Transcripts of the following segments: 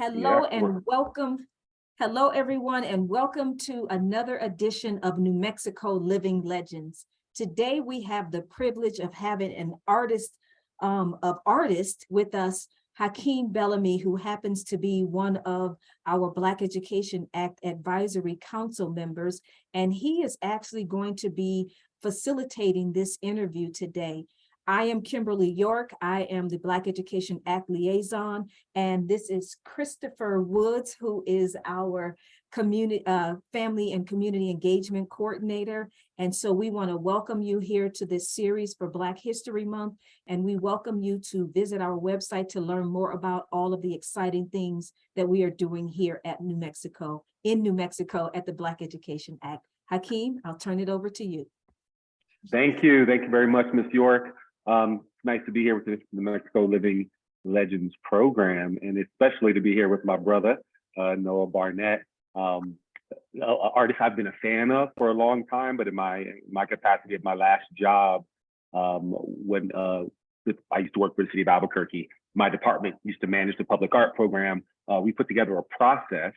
Hello and welcome. Hello, everyone, and welcome to another edition of New Mexico Living Legends. Today, we have the privilege of having an artist with us, Hakim Bellamy, who happens to be one of our Black Education Act Advisory Council members, and he is actually going to be facilitating this interview today. I am Kimberly York. I am the Black Education Act liaison, and this is Christopher Woods, who is our community, family and community engagement coordinator. And so we want to welcome you here to this series for Black History Month, and we welcome you to visit our website to learn more about all of the exciting things that we are doing here at New Mexico at the Black Education Act. Hakim, I'll turn it over to you. Thank you very much, Ms. York. It's nice to be here with the New Mexico Living Legends program, and especially to be here with my brother, Noe Barnett, an artist I've been a fan of for a long time, but in my capacity at my last job, when I used to work for the city of Albuquerque, my department used to manage the public art program. We put together a process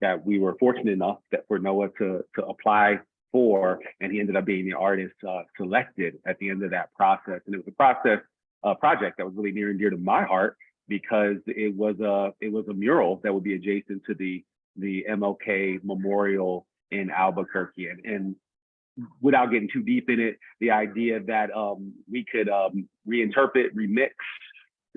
that we were fortunate enough for Noah to apply for, and he ended up being the artist selected at the end of that process. And it was a project that was really near and dear to my heart because it was a mural that would be adjacent to the MLK Memorial in Albuquerque. And without getting too deep in it, the idea that we could reinterpret, remix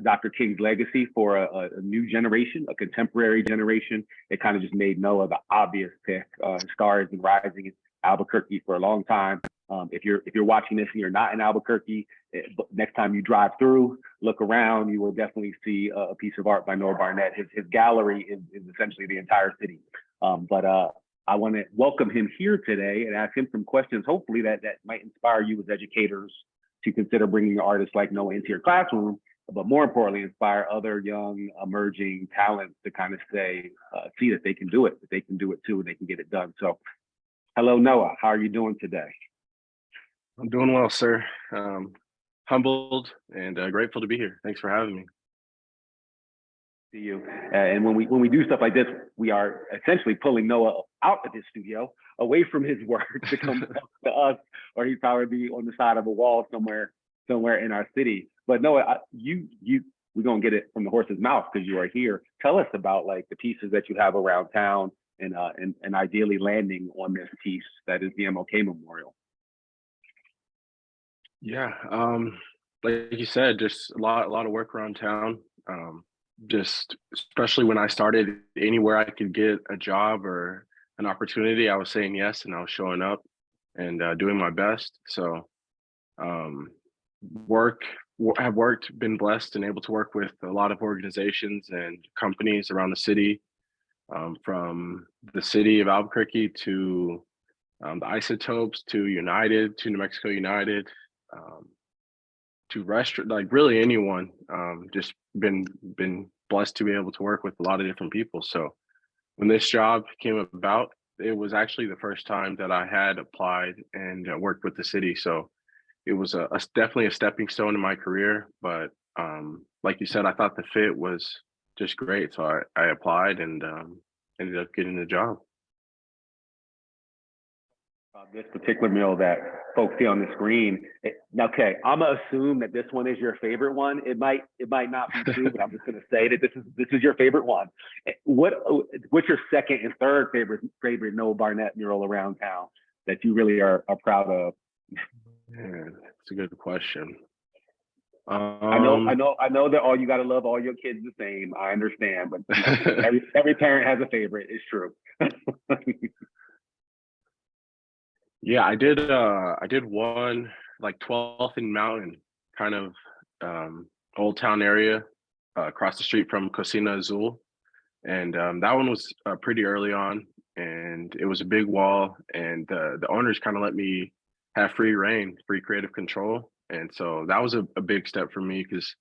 Dr. King's legacy for a new generation, a contemporary generation, it kind of just made Noah the obvious pick. Stars been rising in Albuquerque for a long time. If you're watching this and you're not in Albuquerque, next time you drive through, look around, you will definitely see a piece of art by Noe Barnett. His gallery is essentially the entire city. But I want to welcome him here today and ask him some questions, hopefully that might inspire you as educators to consider bringing artists like Noah into your classroom, but more importantly, inspire other young emerging talents to kind of see that they can do it too, and they can get it done. So hello, Noah. How are you doing today? I'm doing well, sir. Humbled and grateful to be here. Thanks for having me. See you. And when we do stuff like this, we are essentially pulling Noah out of his studio, away from his work to come to us, or he'd probably be on the side of a wall somewhere in our city. But Noah, we're gonna get it from the horse's mouth because you are here. Tell us about like the pieces that you have around town, and ideally landing on this piece that is the MLK Memorial. Yeah, like you said, just a lot of work around town. Just especially when I started, anywhere I could get a job or an opportunity, I was saying yes, and I was showing up and doing my best. So been blessed and able to work with a lot of organizations and companies around the city. From the city of Albuquerque to the Isotopes to United, to New Mexico United, to restaurant, like really anyone. Just been blessed to be able to work with a lot of different people. So when this job came about, it was actually the first time that I had applied and worked with the city. So it was definitely a stepping stone in my career. But like you said, I thought the fit was just great. So I applied and ended up getting the job. This particular mural that folks see on the screen. Okay, I'm gonna assume that this one is your favorite one. It might not be true, but I'm just gonna say that this is your favorite one. What's your second and third favorite Noe Barnett mural around town that you really are proud of? Yeah, that's a good question. I know that you gotta love all your kids the same. I understand, but every parent has a favorite. It's true. Yeah, I did one like 12th and Mountain, kind of Old Town area, across the street from Cocina Azul, and that one was pretty early on, and it was a big wall, and the owners kind of let me have free reign, free creative control. And so that was a big step for me, because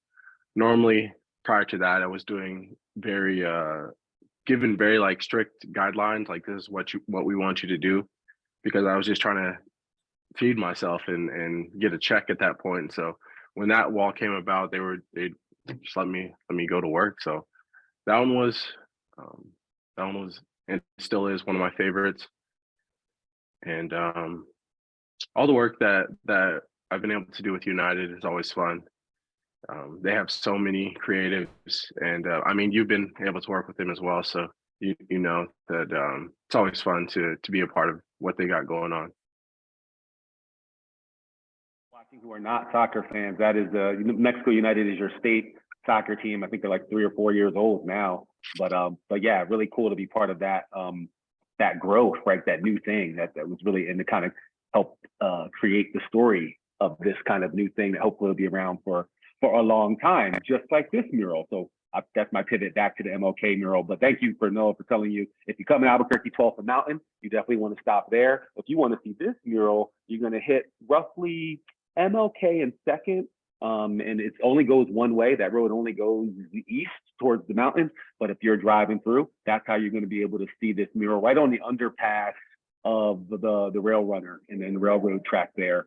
normally prior to that, I was doing given very like strict guidelines, like this is what we want you to do, because I was just trying to feed myself and get a check at that point. So when that wall came about, they just let me go to work. So that one was That one was and still is one of my favorites. And all the work that I've been able to do with United is always fun. They have so many creatives, and I mean, you've been able to work with them as well, so you know that it's always fun to be a part of what they got going on. Watching who are not soccer fans, that is Mexico United is your state soccer team. I think they're like 3 or 4 years old now, but yeah, really cool to be part of that that growth, right? That new thing that was really and to kind of help create the story of this kind of new thing that hopefully will be around for a long time, just like this mural. So that's my pivot back to the MLK mural. But thank you for Noah for telling you if you come in Albuquerque 12th and Mountain, you definitely want to stop there. If you want to see this mural, you're going to hit roughly MLK and Second, and it only goes one way. That road only goes east towards the mountain. But if you're driving through, that's how you're going to be able to see this mural right on the underpass of the rail runner and then the railroad track there.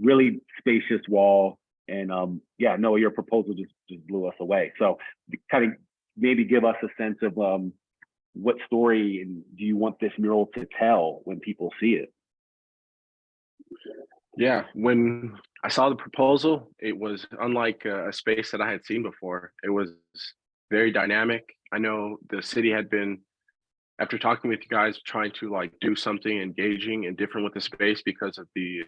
Really spacious wall. And yeah, Noah, your proposal just blew us away. So kind of maybe give us a sense of what story do you want this mural to tell when people see it? Yeah, when I saw the proposal, it was unlike a space that I had seen before. It was very dynamic. I know the city had been, after talking with you guys, trying to like do something engaging and different with the space because of the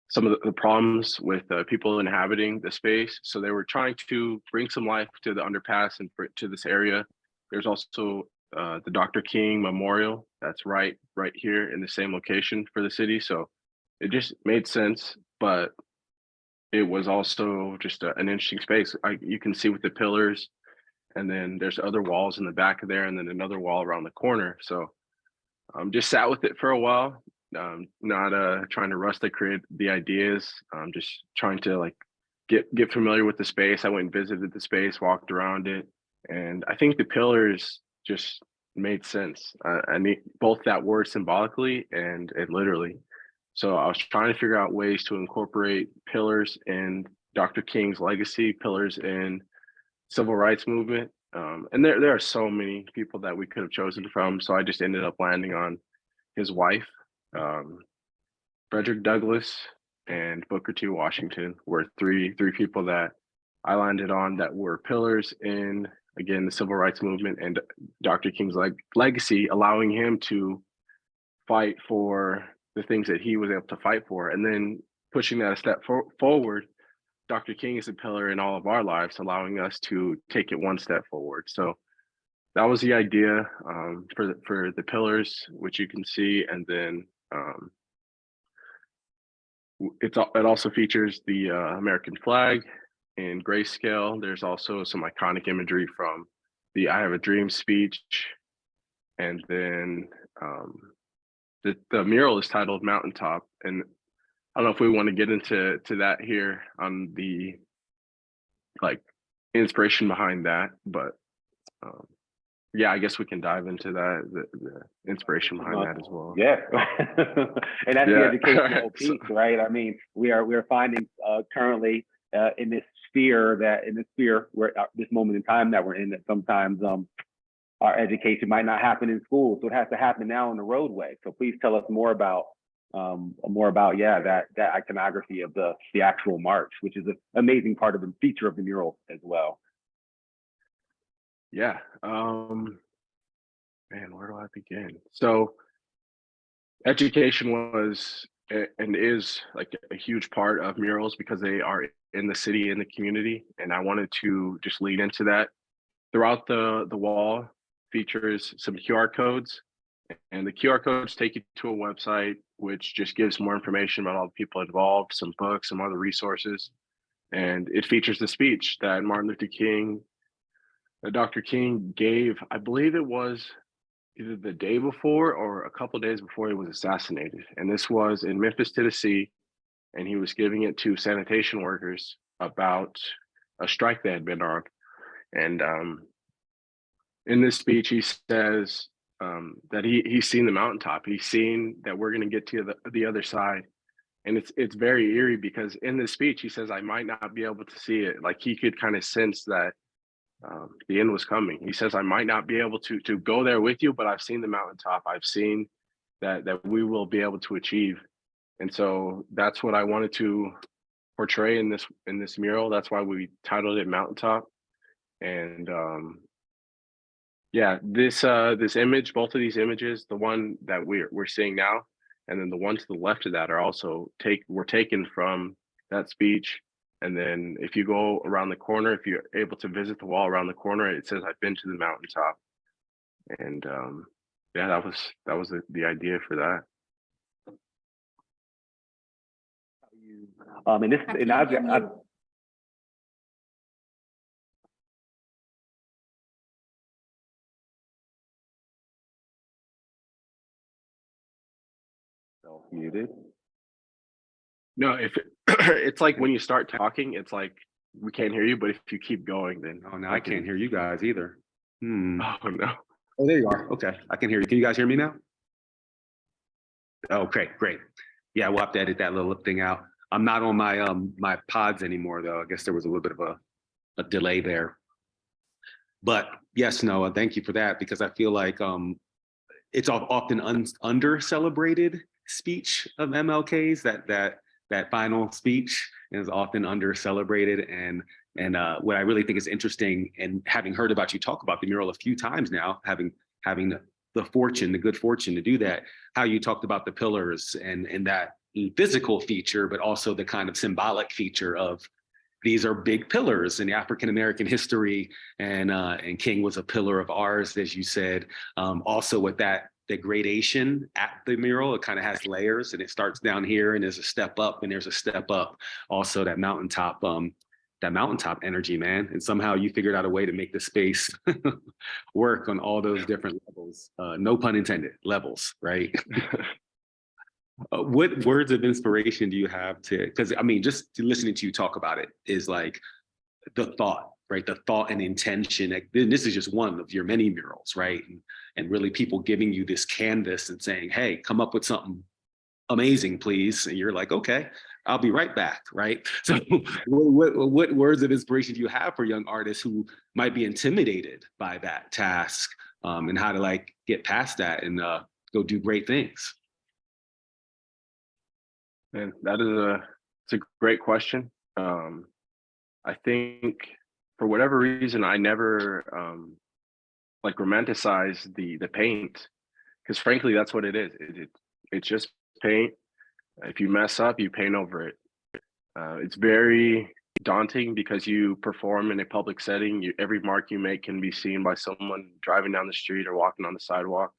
some of the problems with people inhabiting the space. So they were trying to bring some life to the underpass and to this area. There's also the Dr. King Memorial that's right here in the same location for the city. So it just made sense, but it was also just an interesting space. You can see with the pillars, and then there's other walls in the back of there, and then another wall around the corner. So just sat with it for a while. Not trying to rush to create the ideas. Just trying to like get familiar with the space. I went and visited the space, walked around it, and I think the pillars just made sense. I need both that word symbolically and literally. So I was trying to figure out ways to incorporate pillars in Dr. King's legacy, pillars in civil rights movement. And there are so many people that we could have chosen from. So I just ended up landing on his wife, Frederick Douglass, and Booker T. Washington were three people that I landed on that were pillars in, again, the civil rights movement and Dr. King's legacy, allowing him to fight for the things that he was able to fight for. And then pushing that a step forward, Dr. King is a pillar in all of our lives, allowing us to take it one step forward. So that was the idea for the pillars, which you can see. And then it also features the American flag in grayscale. There's also some iconic imagery from the I Have a Dream speech. And then the mural is titled Mountaintop. And I don't know if we want to get into that here on the like inspiration behind that, but yeah, I guess we can dive into that, the inspiration behind that as well. Yeah, and that's the educational piece, right? I mean, we're finding currently in this sphere where this moment in time that we're in, that sometimes our education might not happen in school, so it has to happen now on the roadway. So please tell us more about that iconography of the actual march, which is an amazing part of the feature of the mural as well. Yeah, man, where do I begin? So education was and is like a huge part of murals because they are in the city, in the community, and I wanted to just lead into that. Throughout the wall features some QR codes, and the QR codes take you to a website which just gives more information about all the people involved, some books, some other resources, and it features the speech that Dr. King gave. I believe it was either the day before or a couple days before he was assassinated, and this was in Memphis, Tennessee, and he was giving it to sanitation workers about a strike that had been on. And in this speech, he says that he's seen the mountaintop. He's seen that we're going to get to the other side. And it's very eerie because in this speech, he says, I might not be able to see it. Like he could kind of sense that the end was coming. He says, I might not be able to go there with you, but I've seen the mountaintop. I've seen that we will be able to achieve. And so that's what I wanted to portray in this mural. That's why we titled it Mountaintop. And yeah, this image, both of these images, the one that we're seeing now, and then the one to the left of that are also were taken from that speech. And then if you go around the corner, if you're able to visit the wall around the corner, it says, I've been to the mountaintop. And yeah, that was the idea for that. And I've muted. No, if it's like when you start talking, it's like we can't hear you, but if you keep going, then Oh, now I can't hear you guys either. Oh no. Oh, there you are. Okay, I can hear you. Can you guys hear me now? Okay, great. Yeah, we'll have to edit that little thing out. I'm not on my my pods anymore, though. I guess there was a little bit of a delay there. But yes, Noah, thank you for that, because I feel like it's often under celebrated speech of MLK's. That final speech is often under celebrated, and what I really think is interesting, and having heard about you talk about the mural a few times now, having the good fortune to do that, how you talked about the pillars and that physical feature, but also the kind of symbolic feature of these are big pillars in African American history, and King was a pillar of ours, as you said. Also with that, the gradation at the mural, it kind of has layers, and it starts down here, and there's a step up, and there's a step up. Also that mountaintop energy, man. And somehow you figured out a way to make the space work on all those different levels. No pun intended, levels, right? What words of inspiration do you have because I mean, just listening to you talk about it is like the thought, right? The thought and intention. Like, this is just one of your many murals, right? And really people giving you this canvas and saying, hey, come up with something amazing, please. And you're like, okay, I'll be right back, right? So what words of inspiration do you have for young artists who might be intimidated by that task, and how to like get past that and go do great things? And it's a great question. I think for whatever reason, I never like romanticize the paint, because frankly, that's what it is. It's just paint. If you mess up, you paint over it. It's very daunting because you perform in a public setting. Every mark you make can be seen by someone driving down the street or walking on the sidewalk.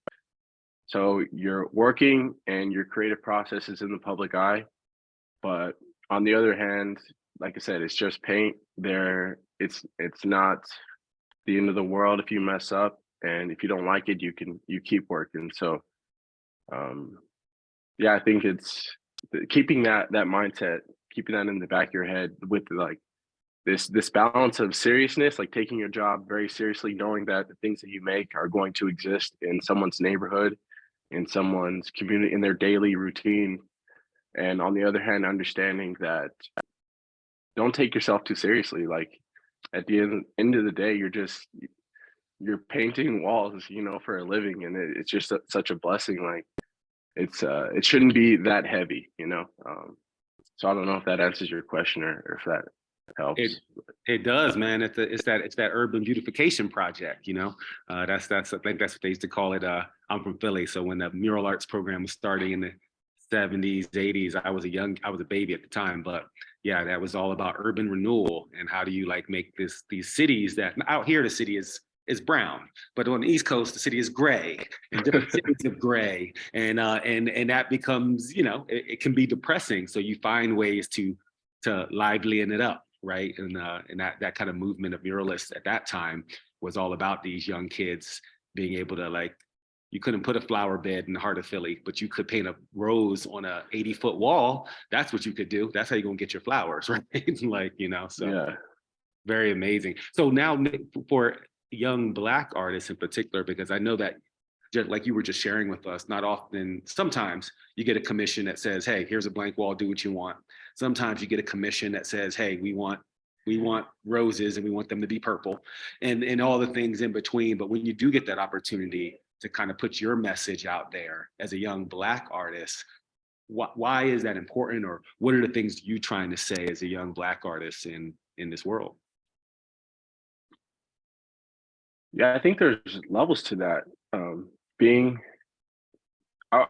So you're working and your creative process is in the public eye. But on the other hand, like I said, it's just paint. It's not the end of the world if you mess up, and if you don't like it, you keep working. So yeah, I think it's keeping that mindset, keeping that in the back of your head with like this balance of seriousness, like taking your job very seriously, knowing that the things that you make are going to exist in someone's neighborhood, in someone's community, in their daily routine. And on the other hand, understanding that don't take yourself too seriously. Like at the end of the day, you're painting walls, for a living, and it's just such a blessing. Like it shouldn't be that heavy, So I don't know if that answers your question or if that helps. It does, man. It's that urban beautification project, That's I think that's what they used to call it. I'm from Philly, so when the mural arts program was starting in the 70s, 80s, I was a baby at the time, but yeah, that was all about urban renewal and how do you like make these cities that out here the city is brown, but on the East Coast the city is gray, and different cities of gray, and that becomes, it can be depressing. So you find ways to liven it up, right? And that kind of movement of muralists at that time was all about these young kids being able to like, you couldn't put a flower bed in the heart of Philly, but you could paint a rose on a 80-foot wall. That's what you could do. That's how you're gonna get your flowers, right? Like, so yeah. Very amazing. So now for young Black artists in particular, because I know that just like you were just sharing with us, not often, sometimes you get a commission that says, hey, here's a blank wall, do what you want. Sometimes you get a commission that says, hey, we want We want roses and we want them to be purple and all the things in between. But when you do get that opportunity to kind of put your message out there as a young Black artist, why is that important? Or what are the things you trying to say as a young Black artist in this world? Yeah, I think there's levels to that. Being, I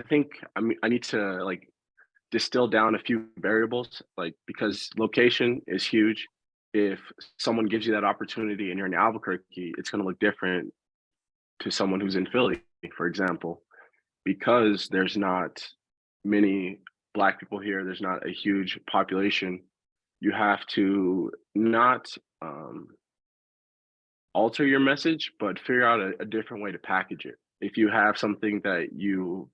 think I need to like distill down a few variables, like because location is huge. If someone gives you that opportunity and you're in Albuquerque, it's going to look different to someone who's in Philly, for example, because there's not many Black people here. There's not a huge population. You have to not alter your message, but figure out a different way to package it. If you have something that you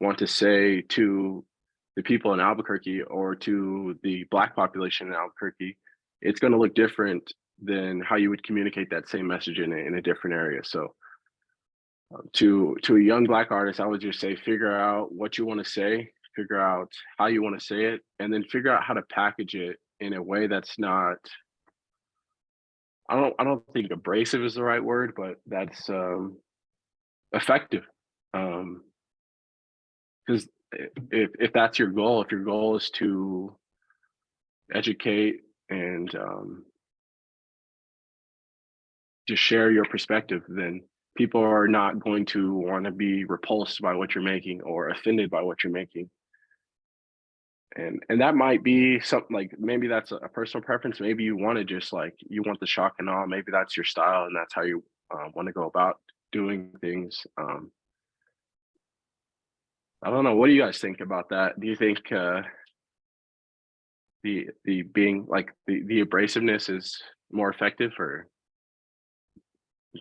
want to say to the people in Albuquerque or to the Black population in Albuquerque, it's going to look different than how you would communicate that same message in a different area. So to a young Black artist, I would just say, figure out what you want to say, figure out how you want to say it, and then figure out how to package it in a way that's not, I don't think abrasive is the right word, but that's effective. Because if that's your goal, if your goal is to educate and just share your perspective, then people are not going to want to be repulsed by what you're making or offended by what you're making. And that might be something like, maybe that's a personal preference. Maybe you want to just like, you want the shock and awe. Maybe that's your style and that's how you want to go about doing things. I don't know. What do you guys think about that? Do you think the being like the abrasiveness is more effective, or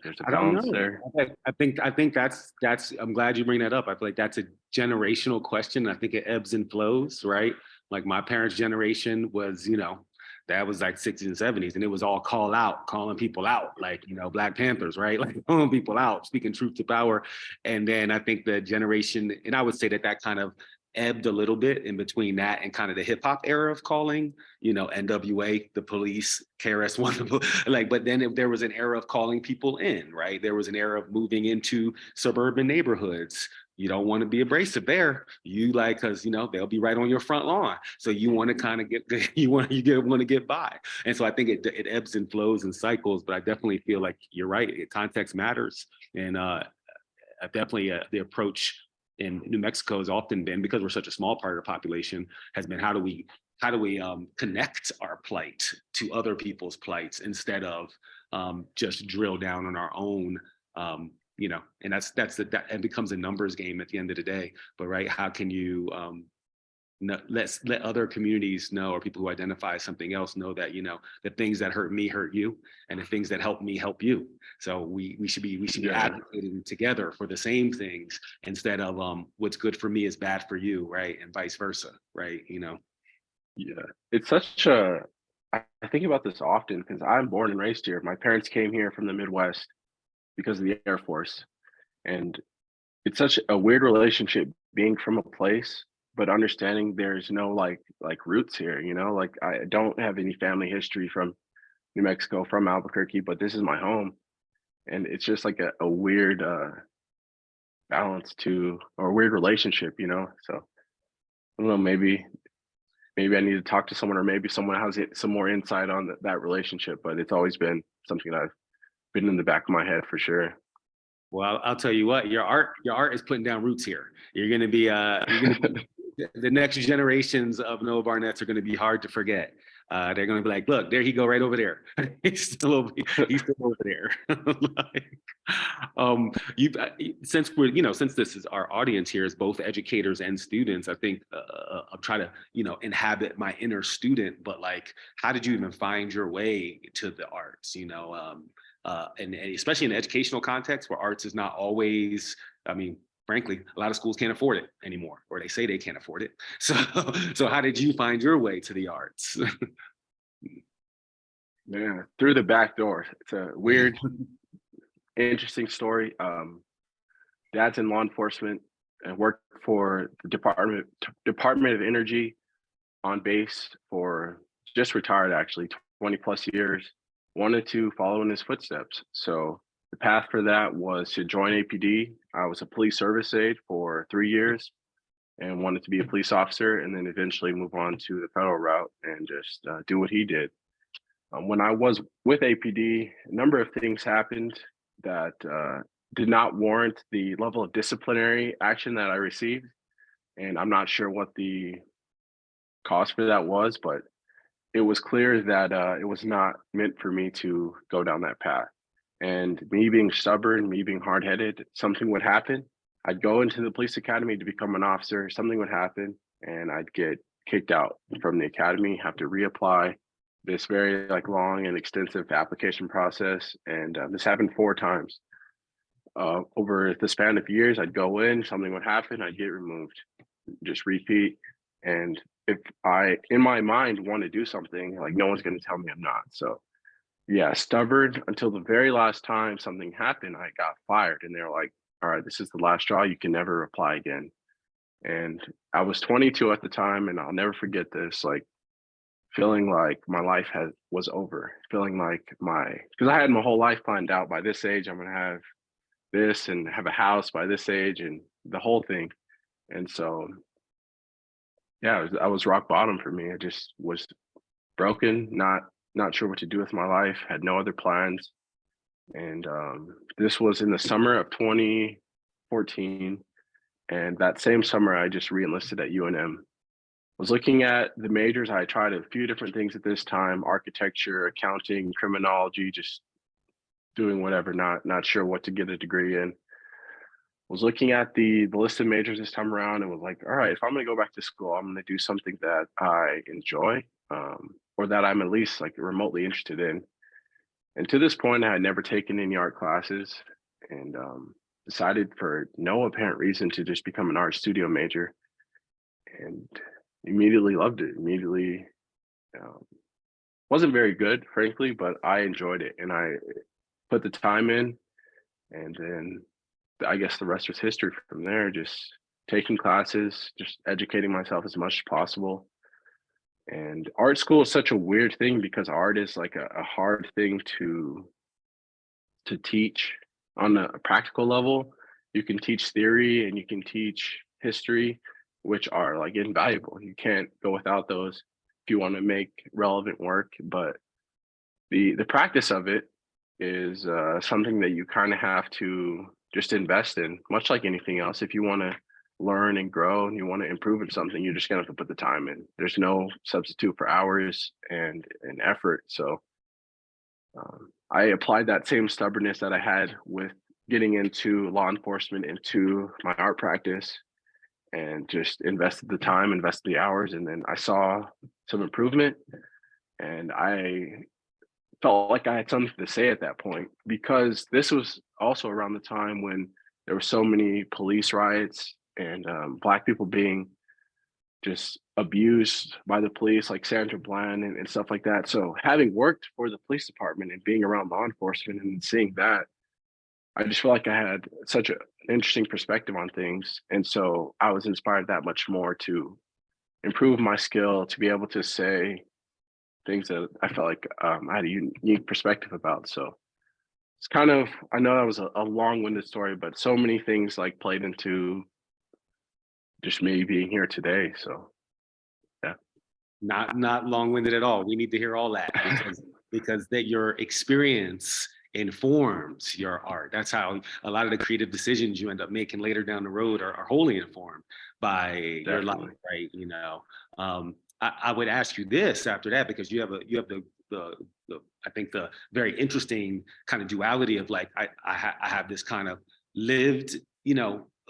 there's a I don't balance know. there? I think that's I'm glad you bring that up. I feel like that's a generational question. I think it ebbs and flows, right? Like my parents' generation was, that was like 60s and 70s, and it was all calling people out, like, Black Panthers, right? Like calling people out, speaking truth to power. And then I think the generation, and I would say that kind of ebbed a little bit in between that and kind of the hip hop era of calling, NWA, the Police, KRS-One, like, but then if there was an era of calling people in, right? There was an era of moving into suburban neighborhoods. You don't want to be abrasive there. You like, cause they'll be right on your front lawn. So you want to kind of want to get by. And so I think it ebbs and flows and cycles, but I definitely feel like you're right. Context matters. And definitely the approach in New Mexico has often been, because we're such a small part of the population, has been how do we connect our plight to other people's plights instead of just drill down on our own, and that it becomes a numbers game at the end of the day. But right, how can you let other communities know, or people who identify as something else know that the things that hurt me hurt you, and the things that help me help you. So we should be advocating together for the same things, instead of what's good for me is bad for you, right, and vice versa, right? Yeah, it's such a, I think about this often because I'm born and raised here. My parents came here from the Midwest because of the Air Force, and it's such a weird relationship being from a place but understanding there's no like roots here, like I don't have any family history from New Mexico, from Albuquerque, but this is my home. And it's just like a weird balance to, or a weird relationship, so I don't know, maybe I need to talk to someone, or maybe someone has some more insight on that relationship, but it's always been something that I've been in the back of my head for sure. Well, I'll tell you what, your art is putting down roots here. You're going to be the next generations of Noe Barnetts are going to be hard to forget. They're going to be like, look, there he go, right over there. he's still over there. Since since this is our audience here is both educators and students, I think I'm trying to inhabit my inner student. But like, how did you even find your way to the arts? And especially in an educational context where arts is not always, frankly, a lot of schools can't afford it anymore, or they say they can't afford it. So how did you find your way to the arts? Yeah, through the back door. It's a weird, interesting story. Dad's in law enforcement and worked for the Department of Energy on base for just retired actually, 20 plus years, wanted to follow in his footsteps. So the path for that was to join APD. I was a police service aide for 3 years and wanted to be a police officer, and then eventually move on to the federal route and just do what he did. When I was with APD, a number of things happened that did not warrant the level of disciplinary action that I received. And I'm not sure what the cause for that was, but it was clear that it was not meant for me to go down that path. And me being stubborn, me being hard-headed, something would happen. I'd go into the police academy to become an officer, something would happen, and I'd get kicked out from the academy, have to reapply, this very long and extensive application process. And this happened 4 times. Over the span of years, I'd go in, something would happen, I'd get removed, just repeat. And if I, in my mind, want to do something, no one's going to tell me I'm not. So yeah, stubborn until the very last time something happened, I got fired. And they're like, all right, this is the last straw, you can never apply again. And I was 22 at the time, and I'll never forget this, feeling like my life was over, feeling like because I had my whole life planned out. By this age, I'm going to have this and have a house by this age and the whole thing. And so, yeah, I was rock bottom for me. I just was broken, not sure what to do with my life, had no other plans. And this was in the summer of 2014. And that same summer, I just re-enlisted at UNM. Was looking at the majors. I tried a few different things at this time: architecture, accounting, criminology, just doing whatever, not sure what to get a degree in. Was looking at the list of majors this time around and was like, all right, if I'm going to go back to school, I'm going to do something that I enjoy, or that I'm at least remotely interested in. And to this point, I had never taken any art classes, and decided for no apparent reason to just become an art studio major. And immediately loved it. Immediately wasn't very good, frankly, but I enjoyed it, and I put the time in. And then I guess the rest was history from there. Just taking classes, just educating myself as much as possible. And art school is such a weird thing because art is a hard thing to teach on a practical level. You can teach theory and you can teach history, which are invaluable. You can't go without those if you want to make relevant work. But the practice of it is something that you kind of have to just invest in, much like anything else. If you want to learn and grow and you want to improve in something, you're just gonna have to put the time in. There's no substitute for hours and effort. So I applied that same stubbornness that I had with getting into law enforcement into my art practice, and just invested the time, invested the hours, and then I saw some improvement. And I felt like I had something to say at that point, because this was also around the time when there were so many police riots and Black people being just abused by the police, like Sandra Bland and stuff like that. So having worked for the police department and being around law enforcement and seeing that, I just feel like I had such an interesting perspective on things. And so I was inspired that much more to improve my skill, to be able to say things that I felt like I had a unique perspective about. So it's kind of, I know that was a long-winded story, but so many things played into just me being here today. So yeah. Not long-winded at all. We need to hear all that because that your experience informs your art. That's how a lot of the creative decisions you end up making later down the road are wholly informed by your life, right? I would ask you this after that, because you have the I think the very interesting kind of duality of I have this kind of lived,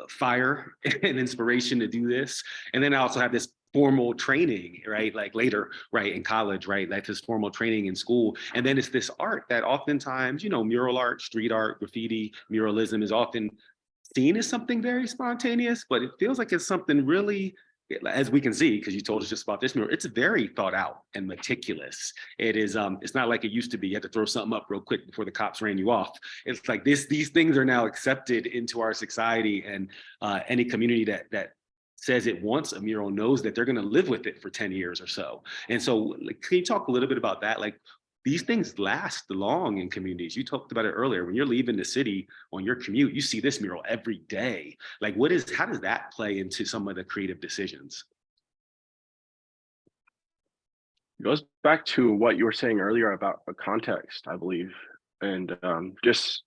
fire and inspiration to do this, and then I also have this formal training, right? Later, right, in college, right? This formal training in school. And then it's this art that oftentimes, mural art, street art, graffiti, muralism is often seen as something very spontaneous, but it feels like it's something really, as we can see, because you told us just about this mural, it's very thought out and meticulous. It is, it's not like it used to be. You had to throw something up real quick before the cops ran you off. It's like these things are now accepted into our society, and any community that says it wants a mural knows that they're going to live with it for 10 years or so. And so like, can you talk a little bit about that? Like these things last long in communities. You talked about it earlier. When you're leaving the city on your commute, you see this mural every day. Like how does that play into some of the creative decisions? It goes back to what you were saying earlier about a context, I believe, and just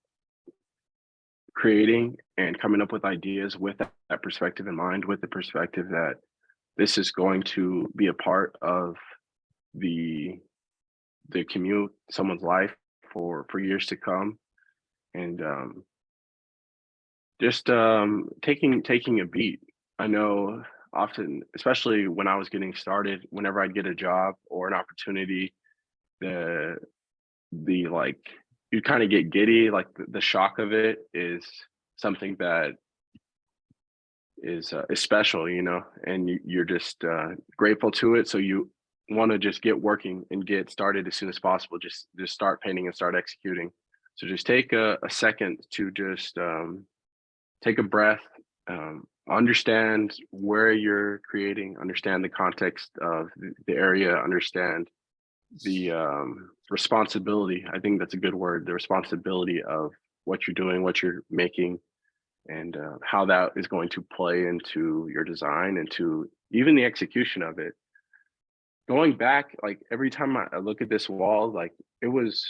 creating and coming up with ideas with that perspective in mind, with the perspective that this is going to be a part of the commute, someone's life for years to come, and just taking a beat. I know often, especially when I was getting started, whenever I'd get a job or an opportunity, the like you kind of get giddy, like the shock of it is something that is special, you know, and you're just grateful to it. So you want to just get working and get started as soon as possible. Just start painting and start executing. So just take a second to just take a breath, understand where you're creating, understand the context of the area, understand the responsibility. I think that's a good word, the responsibility of what you're doing, what you're making, and how that is going to play into your design and to even the execution of it. Going back, like every time I look at this wall, like it was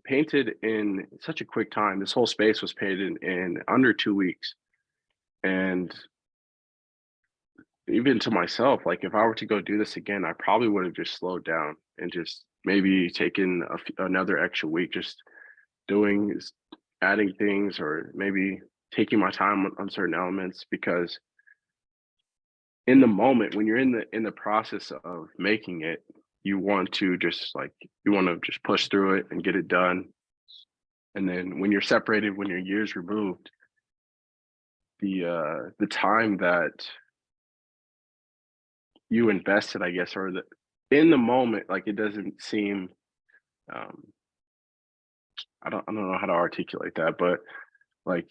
painted in such a quick time. This whole space was painted in under 2 weeks. And even to myself, like if I were to go do this again, I probably would have just slowed down and just maybe taken another extra week, just adding things, or maybe taking my time on certain elements, because in the moment when you're in the process of making it, you want to just push through it and get it done. And then when you're separated, when you're years removed, the time that you invested, I guess, or in the moment, like it doesn't seem I don't know how to articulate that, but like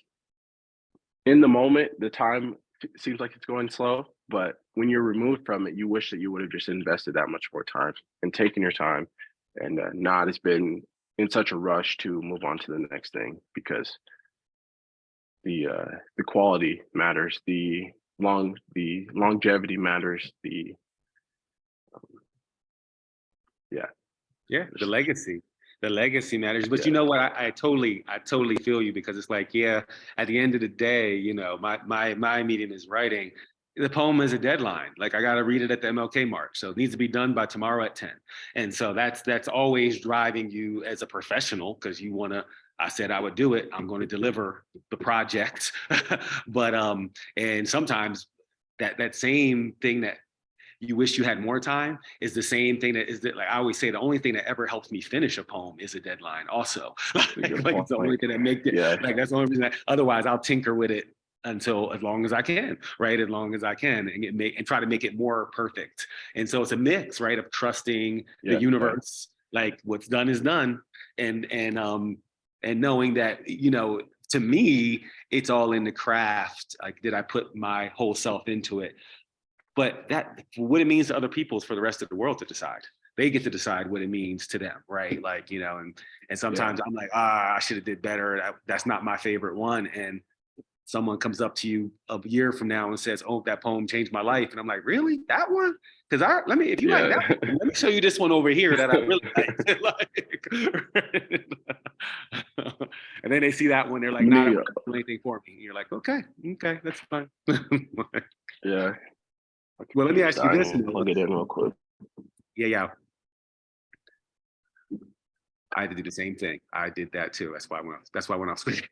in the moment, the time seems like it's going slow, but when you're removed from it, you wish that you would have just invested that much more time and taken your time, and not has been in such a rush to move on to the next thing, because the quality matters, the longevity matters, The legacy matters. But you know what, I totally feel you, because it's like, yeah, at the end of the day, you know, my medium is writing. The poem is a deadline. Like I got to read it at the MLK mark. So it needs to be done by tomorrow at 10. And so that's always driving you as a professional, because you want to, I said I would do it. I'm going to deliver the project. But and sometimes that same thing that you wish you had more time is the same thing that like I always say, the only thing that ever helps me finish a poem is a deadline also. Like it's the only thing that makes it, like that's the only reason otherwise I'll tinker with it until as long as I can, right? As long as I can, and try to make it more perfect. And so it's a mix, right, of trusting the universe, like what's done is done, and knowing that, you know, to me, it's all in the craft. Like, did I put my whole self into it? But that, what it means to other people is for the rest of the world to decide. They get to decide what it means to them, right? Like, you know, and sometimes I'm like, I should have did better. That's not my favorite one. And someone comes up to you a year from now and says, "Oh, that poem changed my life," and I'm like, "Really, that one?" Because if you like that one, let me show you this one over here that I really like. And then they see that one, they're like, "Not doing anything for me." And you're like, "Okay, that's fine." Yeah. Well, let me ask you this. Plug it in real quick. Yeah. I had to do the same thing. I did that too. That's why when I was speaking.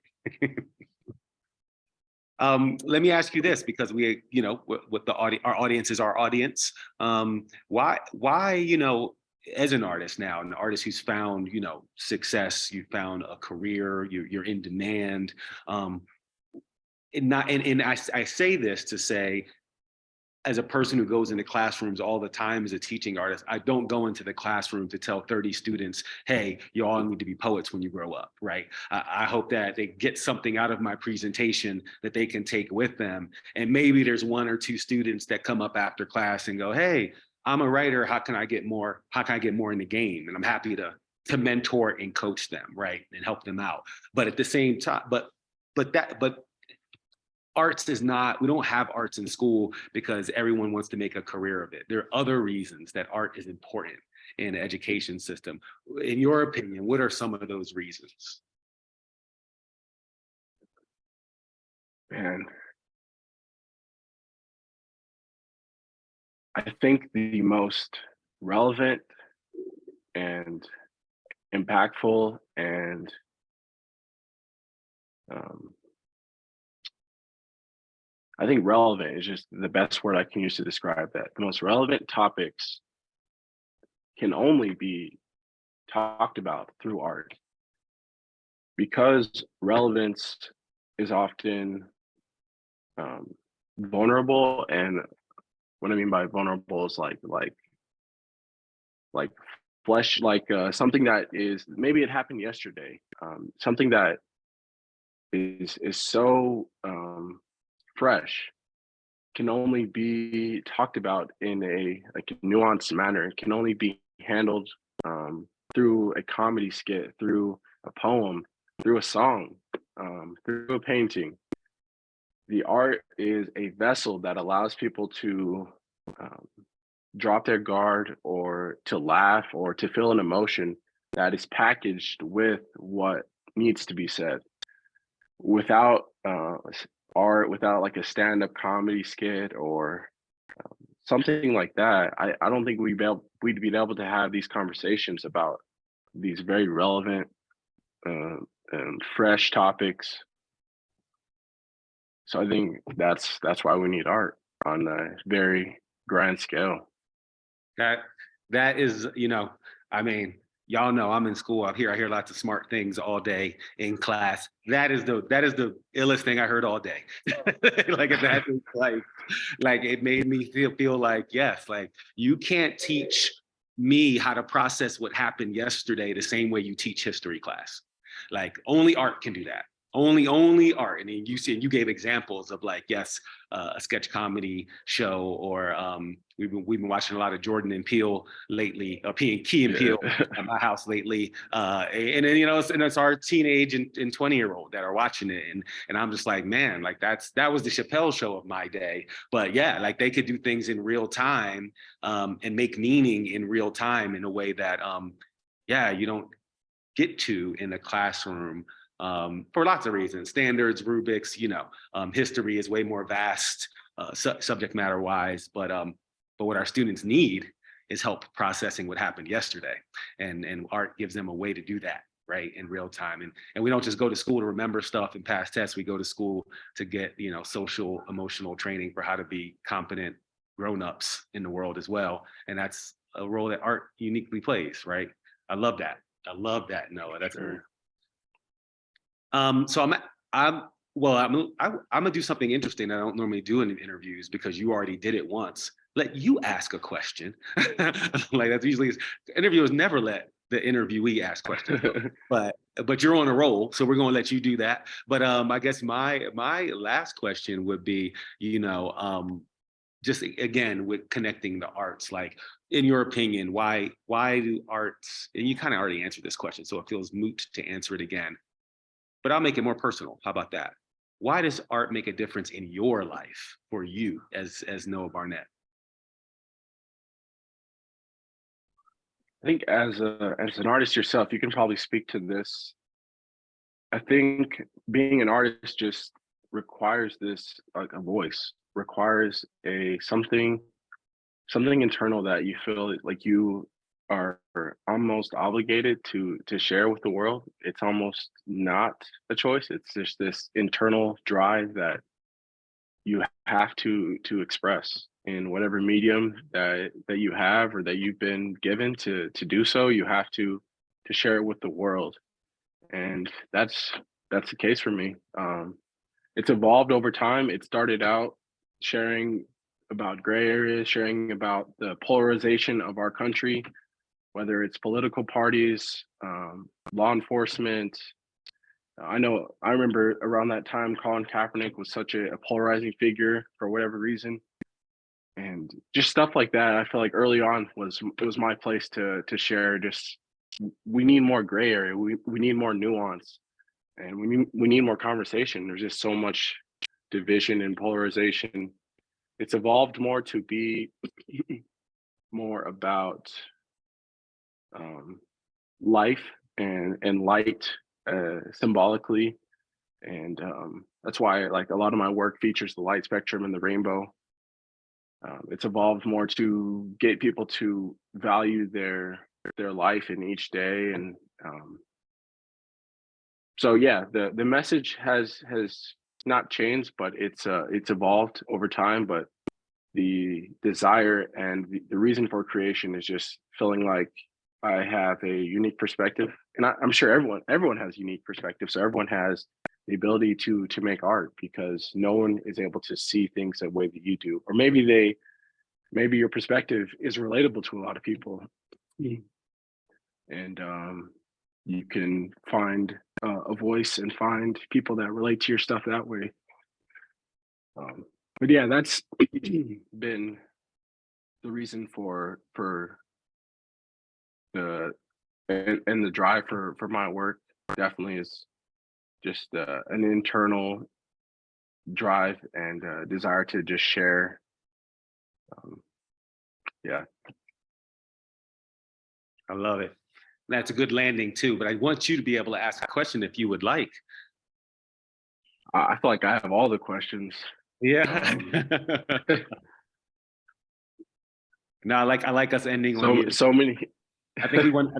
Let me ask you this, because we, you know, with our audience is our audience. Why, you know, as an artist now, an artist who's found, you know, success, you found a career, you're in demand. And I say this to say, as a person who goes into classrooms all the time as a teaching artist, I don't go into the classroom to tell 30 students, hey, you all need to be poets when you grow up, right? I hope that they get something out of my presentation that they can take with them. And maybe there's 1 or 2 students that come up after class and go, hey, I'm a writer, how can I get more? How can I get more in the game? And I'm happy to mentor and coach them, right? And help them out. But at the same time, but arts is not, we don't have arts in school because everyone wants to make a career of it. There are other reasons that art is important in the education system. In your opinion, what are some of those reasons? And I think the most relevant and impactful and I think relevant is just the best word I can use to describe that. The most relevant topics can only be talked about through art, because relevance is often vulnerable. And what I mean by vulnerable is like flesh, something that is, maybe it happened yesterday, something that is so fresh can only be talked about in a nuanced manner. It can only be handled through a comedy skit, through a poem, through a song, through a painting. The art is a vessel that allows people to drop their guard, or to laugh, or to feel an emotion that is packaged with what needs to be said. Without art, without like a stand-up comedy skit or something like that, I don't think we'd be able to have these conversations about these very relevant and fresh topics. So I think that's why we need art on a very grand scale. That is, I mean, y'all know I'm in school. I hear lots of smart things all day in class. That is the illest thing I heard all day. Like that is like it made me feel like, yes, like you can't teach me how to process what happened yesterday the same way you teach history class. Like only art can do that. Only art. And then you gave examples of like, yes, a sketch comedy show, or we've been watching a lot of Jordan and Peele lately, Key and Peele at my house lately. And then, and it's our teenage and 20-year-old that are watching it. And I'm just like, man, like that was the Chappelle show of my day. But yeah, like they could do things in real time and make meaning in real time in a way that, you don't get to in the classroom. For lots of reasons, standards, rubrics, history is way more vast, subject matter wise, but what our students need is help processing what happened yesterday, and art gives them a way to do that, right, in real time. And we don't just go to school to remember stuff and pass tests. We go to school to get, social, emotional training for how to be competent grown-ups in the world as well. And that's a role that art uniquely plays, right? I love that, Noah. That's Sure. So I'm gonna do something interesting that I don't normally do in interviews, because you already did it once. Let you ask a question. Like that's usually, interviewers never let the interviewee ask questions, but you're on a roll, so we're gonna let you do that. But I guess my last question would be, just again with connecting the arts, like in your opinion, why do arts, and you kind of already answered this question, so it feels moot to answer it again. But I'll make it more personal. How about that? Why does art make a difference in your life for you as Noe Barnett? I think as an artist yourself, you can probably speak to this. I think being an artist just requires this, like a voice, requires something internal that you feel like you are almost obligated to share with the world. It's almost not a choice. It's just this internal drive that you have to express in whatever medium that you have, or that you've been given to do so. You have to share it with the world. And that's the case for me. It's evolved over time. It started out sharing about gray areas, sharing about the polarization of our country, whether it's political parties, law enforcement. I remember around that time, Colin Kaepernick was such a polarizing figure for whatever reason. And just stuff like that, I feel like early on it was my place to share. Just we need more gray area. We need more nuance, and we need more conversation. There's just so much division and polarization. It's evolved more to be more about life and light symbolically, and that's why like a lot of my work features the light spectrum and the rainbow. It's evolved more to get people to value their life in each day, and so yeah, the message has not changed, but it's evolved over time. But the desire and the reason for creation is just feeling like I have a unique perspective, and I'm sure everyone has unique perspective. So everyone has the ability to make art, because no one is able to see things the way that you do, or maybe your perspective is relatable to a lot of people, and you can find a voice and find people that relate to your stuff that way. But yeah, that's been the reason for the and the drive for my work. Definitely is just an internal drive and desire to just share. Yeah, I love it. That's a good landing too, but I want you to be able to ask a question if you would like. I feel like I have all the questions. Yeah. No, I like us ending on So many. I think we won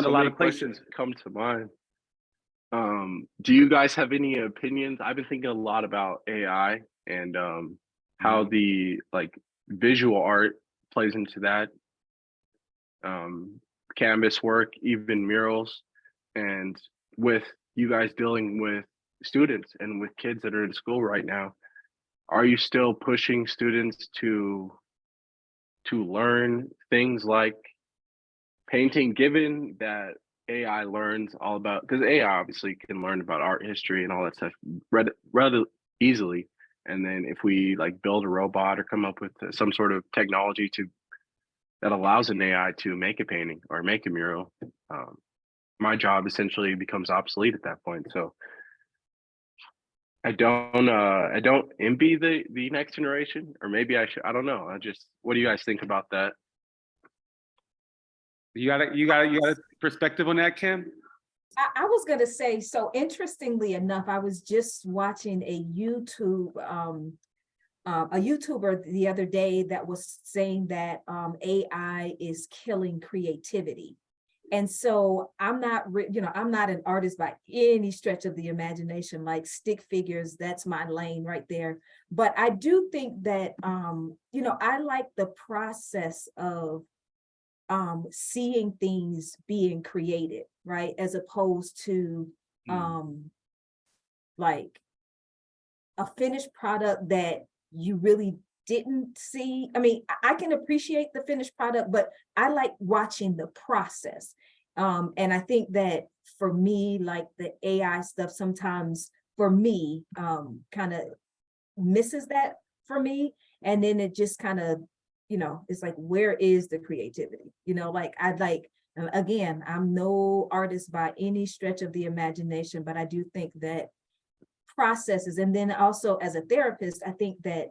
a lot of places. Come to mind. Do you guys have any opinions? I've been thinking a lot about AI and how the like visual art plays into that. Canvas work, even murals, and with you guys dealing with students and with kids that are in school right now, are you still pushing students to learn things like painting, given that AI learns all about, because AI obviously can learn about art history and all that stuff rather easily, and then if we like build a robot or come up with some sort of technology that allows an AI to make a painting or make a mural, my job essentially becomes obsolete at that point. So I don't envy the next generation, or maybe I should. I don't know. What do you guys think about that? You got a perspective on that, Kim? I was going to say, so interestingly enough, I was just watching a YouTuber the other day that was saying that AI is killing creativity. And so I'm not an artist by any stretch of the imagination, like stick figures, that's my lane right there. But I do think that, I like the process of seeing things being created, right? As opposed to like a finished product that you really didn't see. I mean, I can appreciate the finished product, but I like watching the process. And I think that for me, like the AI stuff sometimes for me kind of misses that for me. And then it just kind of, it's like, where is the creativity? Again, I'm no artist by any stretch of the imagination, but I do think that processes, and then also as a therapist, I think that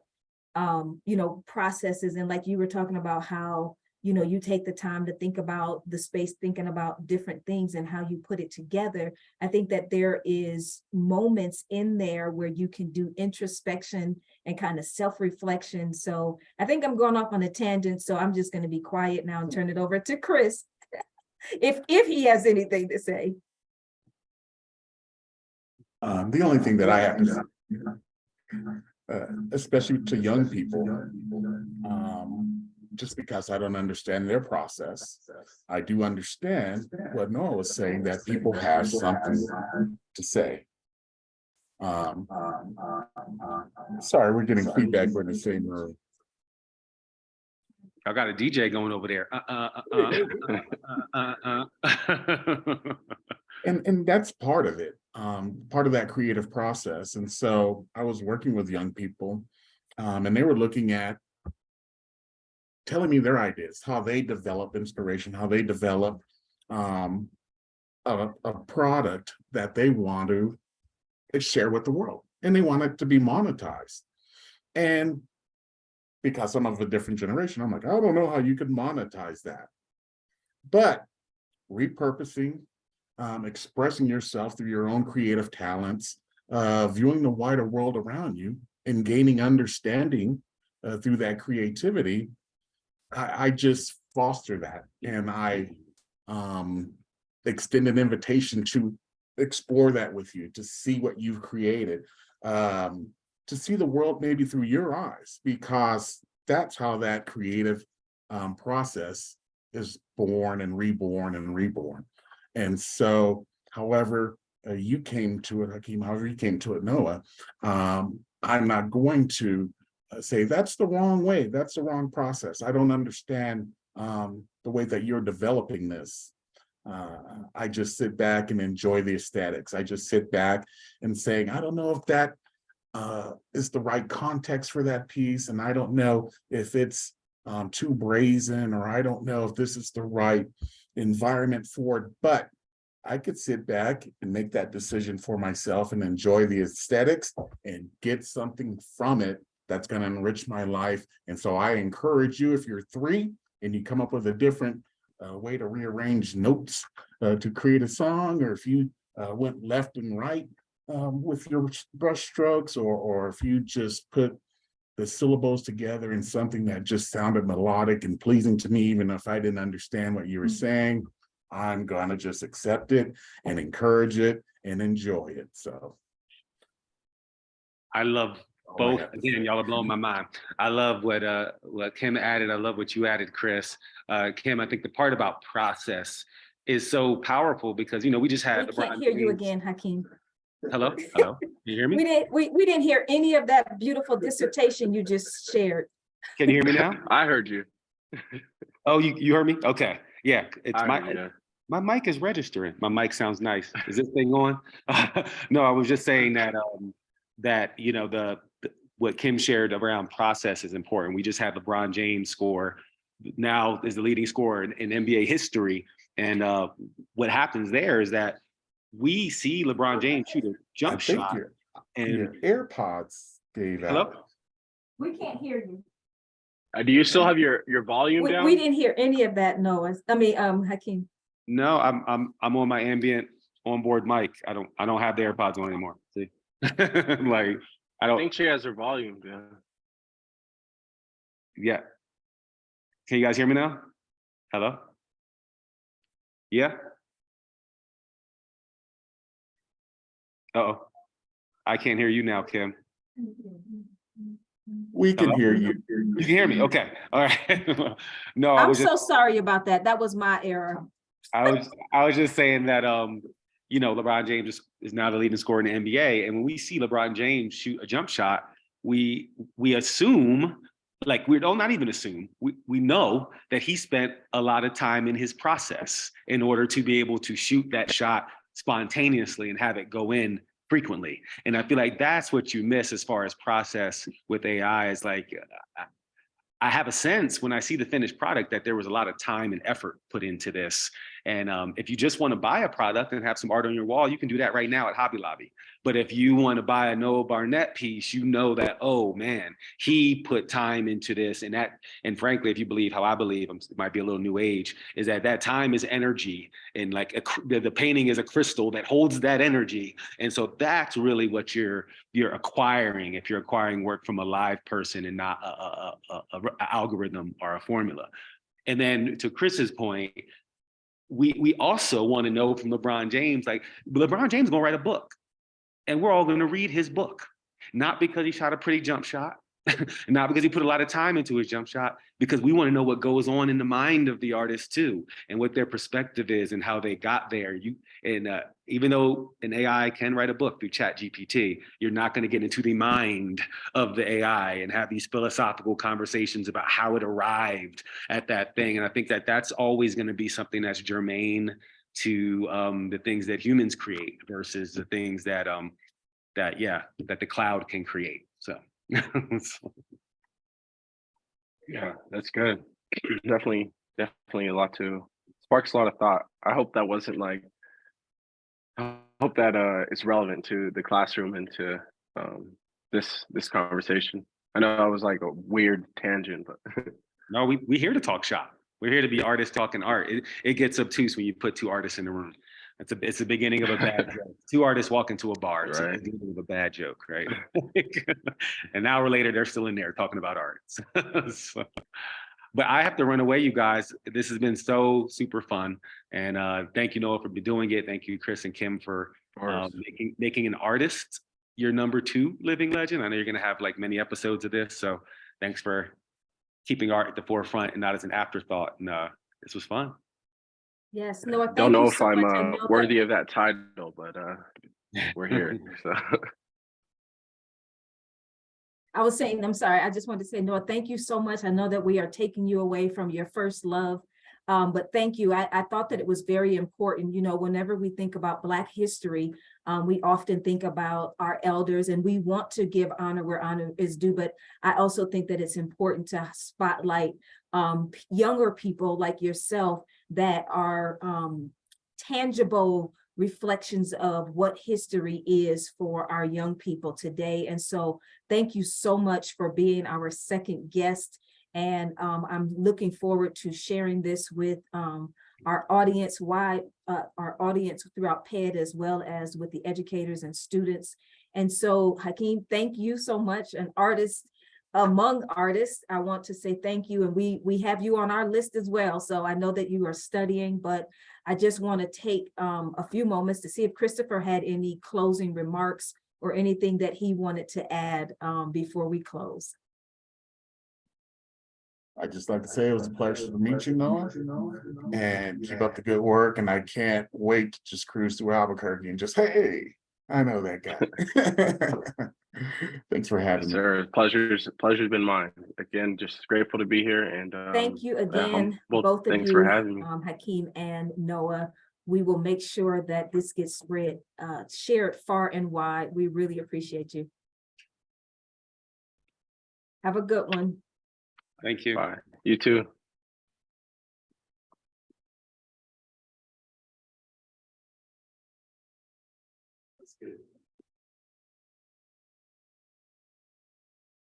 processes, and like you were talking about how you take the time to think about the space, thinking about different things and how you put it together. I think that there is moments in there where you can do introspection and kind of self-reflection. So I think I'm going off on a tangent, so I'm just going to be quiet now and turn it over to Chris if he has anything to say. The only thing that I have to say, especially to young people, just because I don't understand their process, I do understand what Noah was saying, that people have something to say. Sorry, we're getting feedback. We're in the same room. I got a DJ going over there. And that's part of it, part of that creative process. And so I was working with young people, and they were looking at telling me their ideas, how they develop inspiration, how they develop a product that they want to share with the world, and they want it to be monetized. And because I'm of a different generation, I'm like, I don't know how you could monetize that. But repurposing, expressing yourself through your own creative talents, viewing the wider world around you, and gaining understanding through that creativity, I just foster that, and I extend an invitation to explore that with you, to see what you've created, to see the world maybe through your eyes, because that's how that creative process is born and reborn and reborn. And so, however you came to it, Hakim, however you came to it, Noah, I'm not going to say that's the wrong way, that's the wrong process. I don't understand the way that you're developing this. I just sit back and enjoy the aesthetics. I just sit back and saying, I don't know if that is the right context for that piece, and I don't know if it's too brazen, or I don't know if this is the right environment for it, but I could sit back and make that decision for myself and enjoy the aesthetics and get something from it that's going to enrich my life. And so I encourage you, if you're 3 and you come up with a different way to rearrange notes to create a song, or if you went left and right with your brush strokes, or if you just put the syllables together in something that just sounded melodic and pleasing to me, even if I didn't understand what you were saying, I'm gonna just accept it and encourage it and enjoy it. So I love all I both. have to Again, say. y'all are blowing my mind. I love what Kim added. I love what you added, Chris. Kim, I think the part about process is so powerful, because we just had We can't hear you again, Hakim. Hello? Hello? Can you hear me? We didn't hear any of that beautiful dissertation you just shared. Can you hear me now? I heard you. Oh, you heard me? Okay. Yeah, it's I heard you. my mic is registering. My mic sounds nice. Is this thing on? No, I was just saying that what Kim shared around process is important. We just had LeBron James score, now is the leading scorer in NBA history. And what happens there is that we see LeBron James shoot a jump I think shot. your AirPods gave out. Hello? We can't hear you. Do you still have your volume down? We didn't hear any of that, Noah. Hakim. No, I'm on my ambient onboard mic. I don't have the AirPods on anymore. See, like I don't think she has her volume down. Yeah. Can you guys hear me now? Hello? Yeah? Uh-oh. I can't hear you now, Kim. We can Hello? hear you. You can hear me? Okay. All right. No, I'm so sorry about that. That was my error. I was just saying that LeBron James is now the leading scorer in the NBA. And when we see LeBron James shoot a jump shot, we assume, like we don't not even assume, we know that he spent a lot of time in his process in order to be able to shoot that shot spontaneously and have it go in frequently. And I feel like that's what you miss as far as process with AI, is like, I have a sense when I see the finished product that there was a lot of time and effort put into this. And if you just want to buy a product and have some art on your wall, you can do that right now at Hobby Lobby. But if you want to buy a Noe Barnett piece, you know that, oh man, he put time into this. And frankly, if you believe how I believe, it might be a little new age, is that time is energy. And like the painting is a crystal that holds that energy. And so that's really what you're acquiring if you're acquiring work from a live person and not a algorithm or a formula. And then to Chris's point, we also want to know from LeBron James, like LeBron James is gonna write a book and we're all gonna read his book, not because he shot a pretty jump shot, Not because he put a lot of time into his jump shot, because we want to know what goes on in the mind of the artist too, and what their perspective is and how they got there. Even though an AI can write a book through Chat GPT, you're not going to get into the mind of the AI and have these philosophical conversations about how it arrived at that thing. And I think that that's always going to be something that's germane to the things that humans create versus the things that that the cloud can create. So Yeah, that's good. Definitely a lot to sparks a lot of thought. I hope that wasn't like, I hope that it's relevant to the classroom and to this conversation. I know I was like a weird tangent, but no, we here to talk shop. We're here to be artists talking art. It gets obtuse when you put two artists in the room. It's the beginning of a bad joke. Two artists walk into a bar. It's Right. the beginning of a bad joke, right? An hour later, they're still in there talking about art. So, but I have to run away, you guys. This has been so super fun. And thank you, Noah, for doing it. Thank you, Chris and Kim, for making an artist your number 2 living legend. I know you're going to have like many episodes of this. So thanks for keeping art at the forefront and not as an afterthought. And this was fun. Yes, Noah, don't thank know you if so I'm much. I know worthy that- of that title, but we're here. So I was saying, I'm sorry, I just wanted to say, Noah, thank you so much. I know that we are taking you away from your first love, but thank you. I thought that it was very important. You know, whenever we think about Black history, we often think about our elders, and we want to give honor where honor is due. But I also think that it's important to spotlight younger people like yourself that are tangible reflections of what history is for our young people today. And so thank you so much for being our second guest. And I'm looking forward to sharing this with our audience our audience throughout PED, as well as with the educators and students. And so Hakim, thank you so much. An artist among artists, I want to say thank you. And we have you on our list as well. So I know that you are studying, but I just want to take a few moments to see if Christopher had any closing remarks or anything that he wanted to add before we close. I'd just like to say it was a pleasure to meet you, Noah, and keep up the good work. And I can't wait to just cruise through Albuquerque and just, hey, I know that guy. Thanks for having me. sir, pleasure's been mine. Again, just grateful to be here. And Thank you again, humbled. both of Thanks you, for having me. Hakim and Noah. We will make sure that this gets shared far and wide. We really appreciate you. Have a good one. Thank you. Bye. You too. That's good.